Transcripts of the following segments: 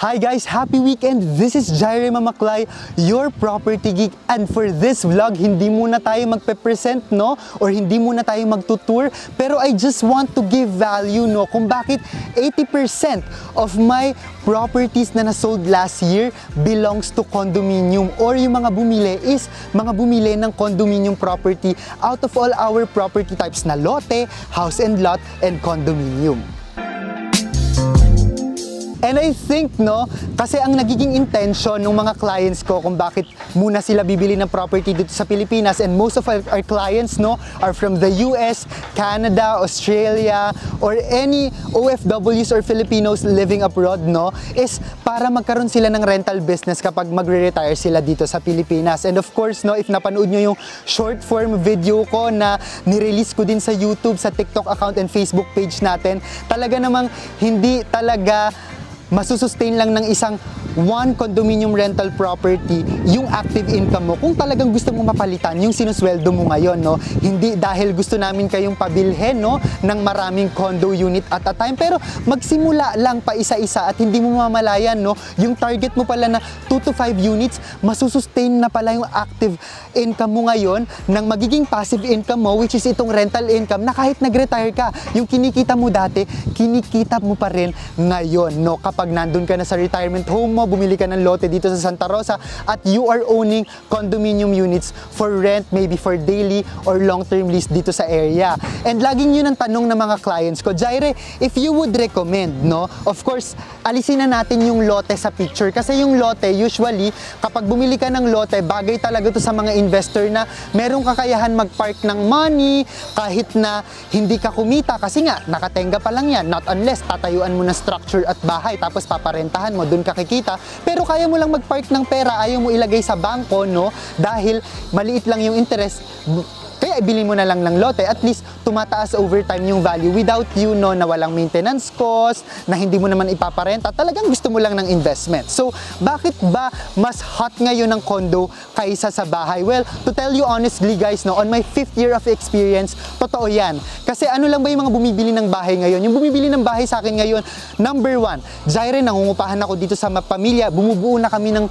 Hi guys, happy weekend! This is Jaire Mamaklay, your property geek, and for this vlog, hindi muna tayo magpe-present, no? Or hindi muna tayo magtutour, pero I just want to give value, no? Kung bakit 80% of my properties na nasold last year belongs to condominium, or yung mga bumili is mga bumili ng condominium property out of all our property types na lote, house and lot, and condominium. And I think, no, kasi ang nagiging intention ng mga clients ko kung bakit muna sila bibili ng property dito sa Pilipinas, and most of our clients, no, are from the US, Canada, Australia, or any OFWs or Filipinos living abroad, no, is para magkaroon sila ng rental business kapag magre-retire sila dito sa Pilipinas. And of course, no, if napanood nyo yung short form video ko na nirelease ko din sa YouTube, sa TikTok account and Facebook page natin, talaga namang hindi talaga masusustain lang ng isang one condominium rental property yung active income mo kung talagang gusto mong mapalitan yung sinusweldo mo ngayon, no? Hindi dahil gusto namin kayong pabilhin, no, ng maraming condo unit at a time, pero magsimula lang pa isa-isa at hindi mo mamalayan, no, yung target mo pala na 2 to 5 units, masusustain na pala yung active income mo ngayon ng magiging passive income mo, which is itong rental income na kahit nag-retire ka, yung kinikita mo dati, kinikita mo pa rin ngayon, no? Kapag nandun ka na sa retirement home mo, bumili ka ng lote dito sa Santa Rosa at you are owning condominium units for rent, maybe for daily or long-term lease dito sa area. And laging yun ang tanong ng mga clients ko, Jaire, if you would recommend, no, of course, alisin na natin yung lote sa picture kasi yung lote, usually, kapag bumili ka ng lote, bagay talaga to sa mga investor na merong kakayahan mag-park ng money kahit na hindi ka kumita kasi nga, nakatenga pa lang yan, not unless tatayuan mo na structure at bahay tapos paparentahan mo, dun ka kikita. Pero kaya mo lang mag-park ng pera, ayaw mo ilagay sa bangko, no? Dahil maliit lang yung interest, kaya ibili mo na lang ng lote, at least tumataas over time yung value without you, no, na walang maintenance cost, na hindi mo naman ipaparenta, talagang gusto mo lang ng investment. So, bakit ba mas hot ngayon ng condo kaysa sa bahay? Well, to tell you honestly guys, no, on my 5th year of experience, totoo yan. Kasi ano lang ba yung mga bumibili ng bahay ngayon? Yung bumibili ng bahay sa akin ngayon, number 1, Jaire, nangungupahan ako dito sa pamilya, bumubuo na kami ng,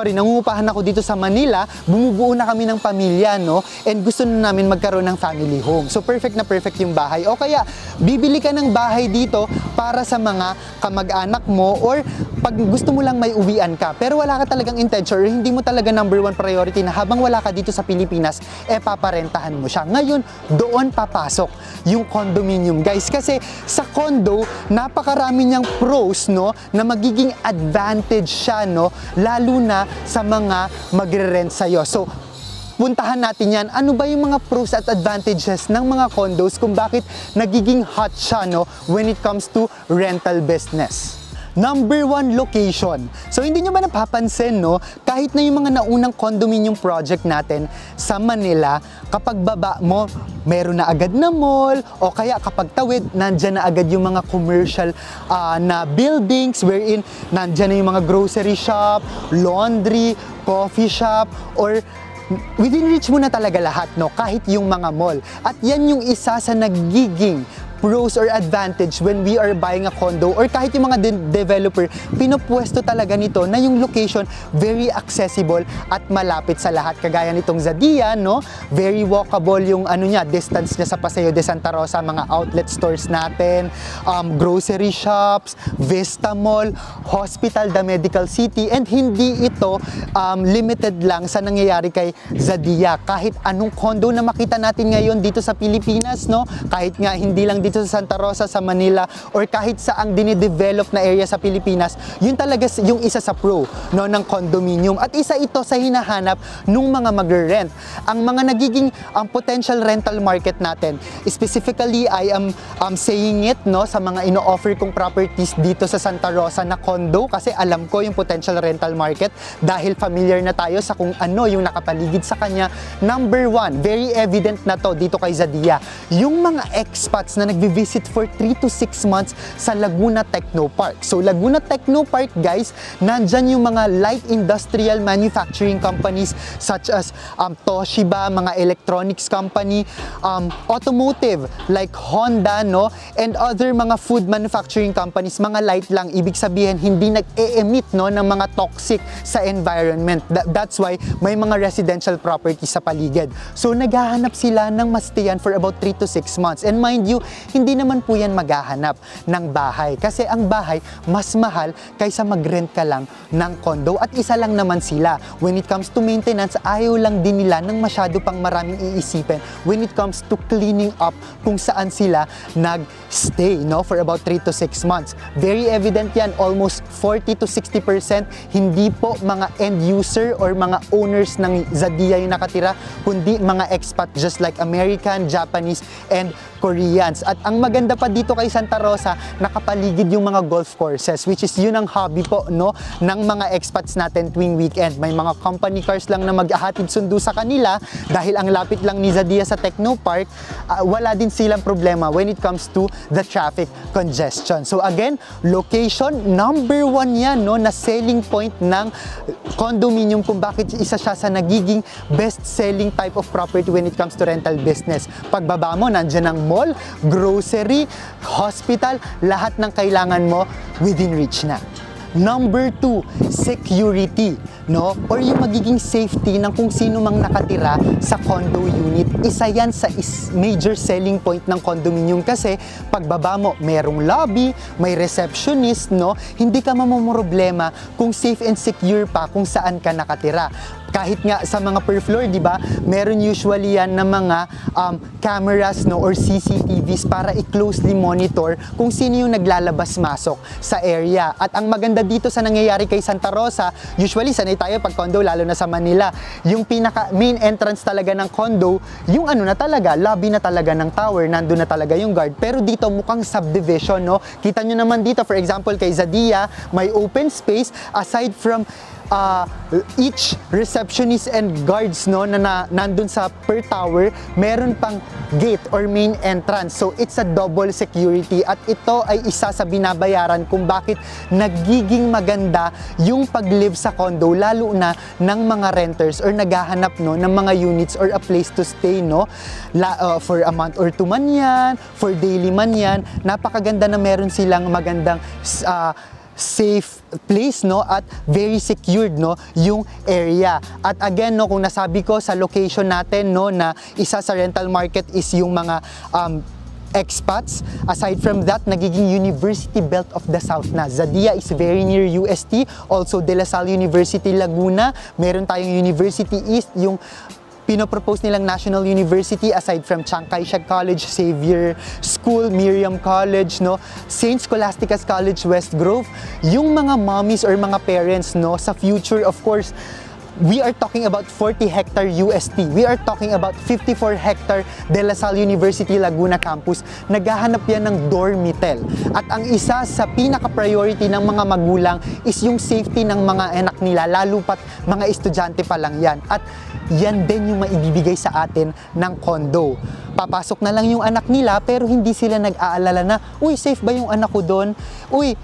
nangungupahan ako dito sa Manila, bumubuo na kami ng pamilya, no, and gusto na namin magkaroon ng family home. So perfect na perfect yung bahay. O kaya bibili ka ng bahay dito para sa mga kamag-anak mo, or pag gusto mo lang may uwian ka pero wala ka talagang intention or hindi mo talaga number 1 priority na habang wala ka dito sa Pilipinas, paparentahan mo siya. Ngayon, doon papasok yung condominium, guys. Kasi sa condo, napakarami niyang pros, no, na magiging advantage siya, no, lalo na sa mga magre-rent sa'yo. So, puntahan natin yan. Ano ba yung mga pros at advantages ng mga condos kung bakit nagiging hot siya, no, when it comes to rental business? Number 1, location. So hindi nyo ba napapansin, no, kahit na yung mga naunang condominium project natin sa Manila, kapag baba mo, meron na agad na mall, o kaya kapag tawid, nandyan na agad yung mga commercial na buildings wherein nandyan na yung mga grocery shop, laundry, coffee shop, or within reach mo na talaga lahat, no, kahit yung mga mall. At yan yung isa sa nagiging pros or advantage when we are buying a condo, or kahit yung mga developer, pinupwesto talaga nito na yung location very accessible at malapit sa lahat. Kagaya nitong Zadia, no, very walkable yung ano niya, distance niya sa Paseo de Santa Rosa, mga outlet stores natin, grocery shops, Vista Mall, hospital, the medical city, and hindi ito limited lang sa nangyayari kay Zadia. Kahit anong condo na makita natin ngayon dito sa Pilipinas, no, kahit nga hindi lang dito sa Santa Rosa, sa Manila, or kahit saang dinidevelop na area sa Pilipinas, yun talaga yung isa sa pro, no, ng condominium. At isa ito sa hinahanap nung mga magre-rent. Ang mga nagiging potential rental market natin, specifically I am saying it, no, sa mga ino-offer kong properties dito sa Santa Rosa na condo, kasi alam ko yung potential rental market dahil familiar na tayo sa kung ano yung nakapaligid sa kanya. Number 1, very evident na to dito kay Zadia, yung mga expats na magvi-visit for 3 to 6 months sa Laguna Technopark. So Laguna Technopark guys, nandyan yung mga light industrial manufacturing companies such as Toshiba, mga electronics company, automotive like Honda, no, and other mga food manufacturing companies. Mga light lang, ibig sabihin hindi nag-e-emit, no, ng mga toxic sa environment. That's why may mga residential properties sa paligid. So naghahanap sila ng mastayan for about 3 to 6 months. And mind you, hindi naman po yan maghahanap ng bahay. Kasi ang bahay, mas mahal kaysa mag-rent ka lang ng condo. At isa lang naman sila. When it comes to maintenance, ayaw lang din nila ng masyado pang maraming iisipin when it comes to cleaning up kung saan sila nag-stay, no, for about 3 to 6 months. Very evident yan, almost 40 to 60% hindi po mga end user or mga owners ng Zadia yung nakatira, kundi mga expat just like American, Japanese, and Koreans. At ang maganda pa dito kay Santa Rosa, nakapaligid yung mga golf courses, which is yun ang hobby po, no, ng mga expats natin tuwing weekend. May mga company cars lang na maghahatid sundo sa kanila dahil ang lapit lang ni Zadia sa Technopark. Wala din silang problema when it comes to the traffic congestion. So again, location, number 1 yan, no, na selling point ng condominium kung bakit isa siya sa nagiging best-selling type of property when it comes to rental business. Pagbaba mo, nandiyan ang mall, grocery, hospital, lahat ng kailangan mo within reach na. Number 2, security, no? Or yung magiging safety ng kung sino mang nakatira sa condo unit. Isa yan sa major selling point ng condominium kasi pagbaba mo, merong lobby, may receptionist, no? Hindi ka mamumroblema kung safe and secure pa kung saan ka nakatira. Kahit nga sa mga per floor, di ba, meron usually yan na mga cameras, no, or CCTVs para i-closely monitor kung sino yung naglalabas-masok sa area. At ang maganda dito sa nangyayari kay Santa Rosa, usually sanay tayo pag condo, lalo na sa Manila, yung pinaka main entrance talaga ng condo, yung ano na talaga, lobby na talaga ng tower, nandun na talaga yung guard. Pero dito mukhang subdivision, no? Kita nyo naman dito, for example, kay Zadia, may open space aside from each receptionist and guards, no, na nandun sa per tower, meron pang gate or main entrance. So it's a double security at ito ay isa sa binabayaran kung bakit nagiging maganda yung pag-live sa condo, lalo na ng mga renters or naghahanap, no, ng mga units or a place to stay, no, for a month or 2 man yan, for daily man yan. Napakaganda na meron silang magandang safe place, no, at very secured, no, yung area. At again, no, kung nasabi ko sa location natin, no, na isa sa rental market is yung mga expats. Aside from that, nagiging University Belt of the South na. Zadia is very near UST, also De La Salle University Laguna. Meron tayong University East, yung pinopropose nilang National University aside from Chiang Kai-shek College, Xavier School, Miriam College, no, St. Scholastica's College, West Grove. Yung mga mommies or mga parents, no, sa future, of course, we are talking about 40-hectare UST. We are talking about 54-hectare De La Salle University Laguna campus. Naghahanap yan ng dormitel. At ang isa sa pinaka-priority ng mga magulang is yung safety ng mga anak nila, lalo pat mga estudyante pa lang yan. At yan din yung maibibigay sa atin ng condo. Papasok na lang yung anak nila pero hindi sila nag-aalala na, uy, safe ba yung anak ko doon? Uy,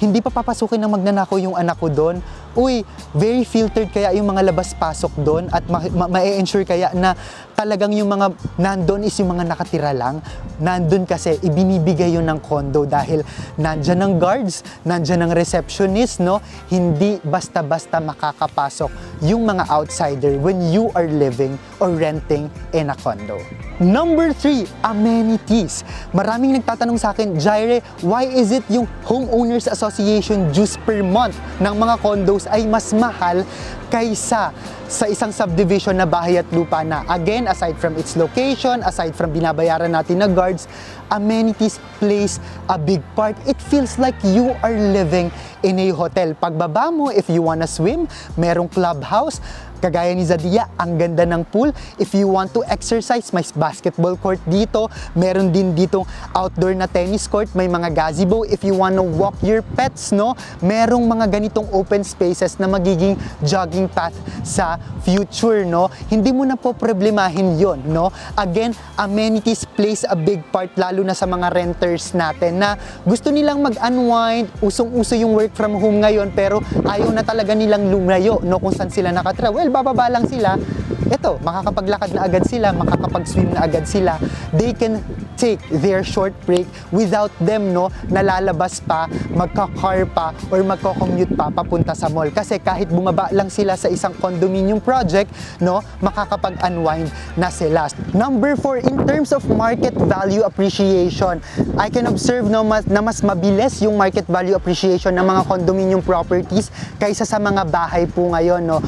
hindi pa papasukin ng magnanakaw yung anak ko doon. Uy, very filtered kaya yung mga labas-pasok doon at ma-ensure kaya na talagang yung mga nandun is yung mga nakatira lang. Nandun kasi ibinibigay yun ng condo dahil nandyan ang guards, nandyan ang receptionist, no? Hindi basta-basta makakapasok yung mga outsider when you are living or renting in a condo. Number 3, amenities. Maraming nagtatanong sa akin, Jaire, why is it yung Homeowners Association dues per month ng mga condos ay mas mahal kaysa sa isang subdivision na bahay at lupa na? Again, aside from its location, aside from binabayaran natin na guards, amenities plays a big part. It feels like you are living in a hotel. Pagbaba mo, if you wanna swim, merong clubhouse. Kagaya ni Zadia, ang ganda ng pool. If you want to exercise, may basketball court dito. Meron din ditong outdoor na tennis court. May mga gazebo. If you want to walk your pets, no, merong mga ganitong open spaces na magiging jogging path sa future, no. Hindi mo na po problemahin yon, no. Again, amenities plays a big part, lalo na sa mga renters natin na gusto nilang mag-unwind. Usong-uso yung work from home ngayon, pero ayaw na talaga nilang lumayo, no, kung saan sila nakatira. Well, bababa lang sila, eto, makakapaglakad na agad sila, makakapag-swim na agad sila. They can take their short break without them, no, nalalabas pa, magka-car pa, or magko-commute pa papunta sa mall. Kasi kahit bumaba lang sila sa isang condominium project, no, makakapag-unwind na sila. Number 4, in terms of market value appreciation, I can observe, no, na mas mabilis yung market value appreciation ng mga condominium properties kaysa sa mga bahay po ngayon, no.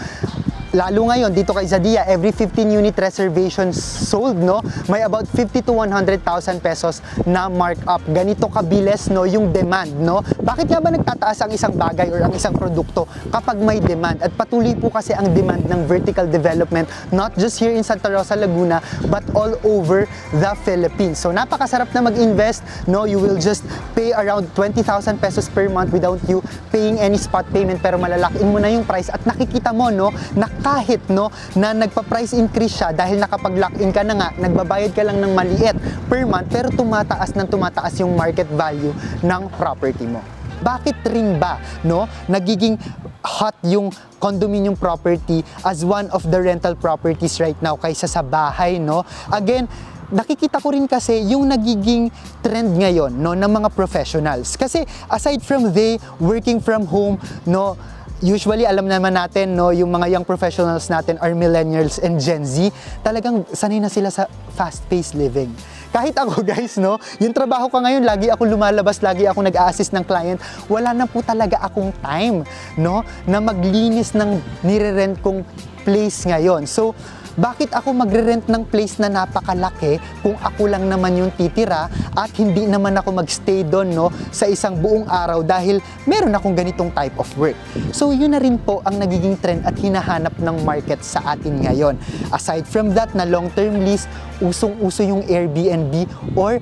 Lalo ngayon, dito kay Zadia, every 15 unit reservations sold, no, may about 50 to 100,000 pesos na markup. Ganito kabilis, no, yung demand, no. Bakit nga ba nagtataas ang isang bagay or ang isang produkto kapag may demand? At patuloy po kasi ang demand ng vertical development, not just here in Santa Rosa, Laguna, but all over the Philippines. So napakasarap na mag-invest, no. You will just pay around 20,000 pesos per month without you paying any spot payment, pero malalakin mo na yung price at nakikita mo, no, na kahit, no, na nagpa-price increase siya dahil nakapag-lock-in ka na nga, nagbabayad ka lang ng maliit per month, pero tumataas yung market value ng property mo. Bakit rin ba, no, nagiging hot yung condominium property as one of the rental properties right now kaysa sa bahay, no? Again, nakikita ko rin kasi yung nagiging trend ngayon, no, ng mga professionals. Kasi aside from they working from home, no, usually, alam naman natin, no, yung mga young professionals natin are millennials and Gen Z. Talagang sanay na sila sa fast-paced living. Kahit ako, guys, no, yung trabaho ko ngayon, lagi ako lumalabas, lagi ako nag-a-assist ng client. Wala na po talaga akong time, no, na maglinis ng nire-rent kong place ngayon. So, bakit ako magre-rent ng place na napakalaki kung ako lang naman yung titira at hindi naman ako magstay doon, no, sa isang buong araw dahil meron akong ganitong type of work. So yun na rin po ang nagiging trend at hinahanap ng market sa atin ngayon. Aside from that, na long-term lease, usong-uso yung Airbnb or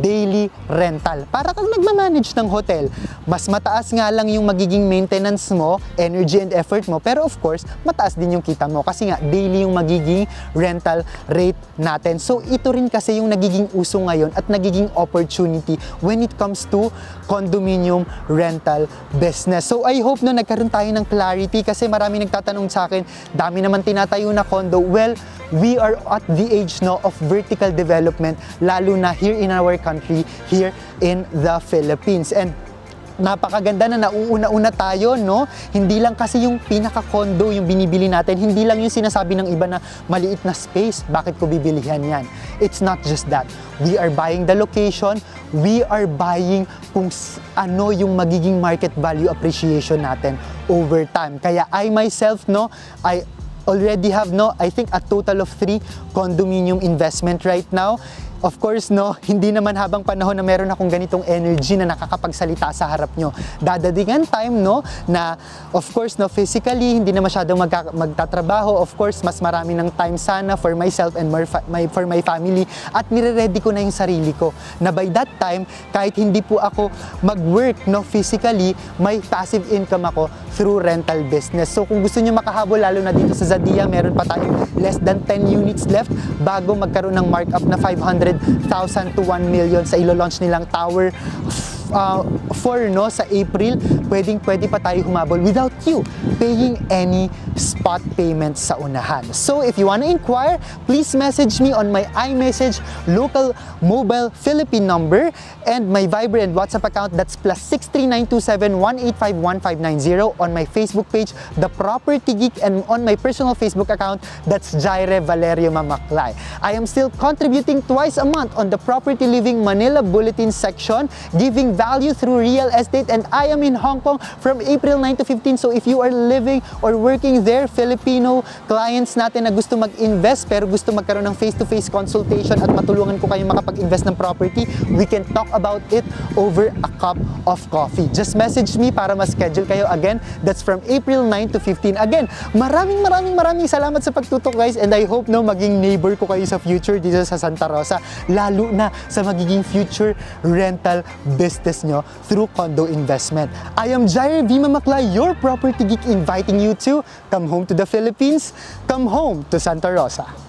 daily rental. Para kang nagmamanage ng hotel. Mas mataas nga lang yung magiging maintenance mo, energy and effort mo, pero of course, mataas din yung kita mo kasi nga daily yung magiging rental rate natin. So ito rin kasi yung nagiging uso ngayon at nagiging opportunity when it comes to condominium rental business. So I hope, no, nagkaroon tayo ng clarity kasi marami nagtatanong sa akin, dami naman tinatayo na condo. Well, we are at the age, no, of vertical development, lalo na here in our country, here in the Philippines. And napakaganda na nauuna-una tayo, no? Hindi lang kasi yung pinaka-condo yung binibili natin, hindi lang yung sinasabi ng iba na maliit na space, bakit ko bibilihan yan? It's not just that. We are buying the location, we are buying kung ano yung magiging market value appreciation natin over time. Kaya I myself, no, I already have, no, I think a total of 3 condominium investment right now. Of course, no, hindi naman habang panahon na meron akong ganitong energy na nakakapagsalita sa harap nyo. Dadating time, no, na of course, no, physically, hindi na masyadong magtatrabaho. Of course, mas marami ng time sana for myself and for my family. At nire-ready ko na yung sarili ko. Na by that time, kahit hindi po ako mag-work, no, physically, may passive income ako through rental business. So kung gusto nyo makahabol, lalo na dito sa Zadia, meron pa tayong less than 10 units left bago magkaroon ng markup na 500,000 to 1 million sa ilo-launch nilang Tower 4, no, sa April. Pwede pa tayo humabol without you paying any spot payments sa unahan. So if you wanna inquire, please message me on my iMessage local mobile Philippine number and my Viber and WhatsApp account, that's +63927-185-1590, on my Facebook page, The Property Geek, and on my personal Facebook account, that's Jaire Valerio Mamaklay. I am still contributing twice a month on the Property Living Manila Bulletin section, giving value through real estate, and I am in Hong Kong from April 9 to 15. So if you are living or working there, Filipino clients natin na gusto mag-invest pero gusto magkaroon ng face-to-face consultation at matulungan ko kayong makapag-invest ng property, we can talk about it over a cup of coffee. Just message me para ma-schedule kayo. Again, that's from April 9 to 15. Again, maraming salamat sa pagtutok, guys, and I hope no maging neighbor ko kayo sa future dito sa Santa Rosa, lalo na sa magiging future rental business nyo through condo investment. I am Jair V. Mamaklay, your property geek, inviting you to come home to the Philippines, come home to Santa Rosa.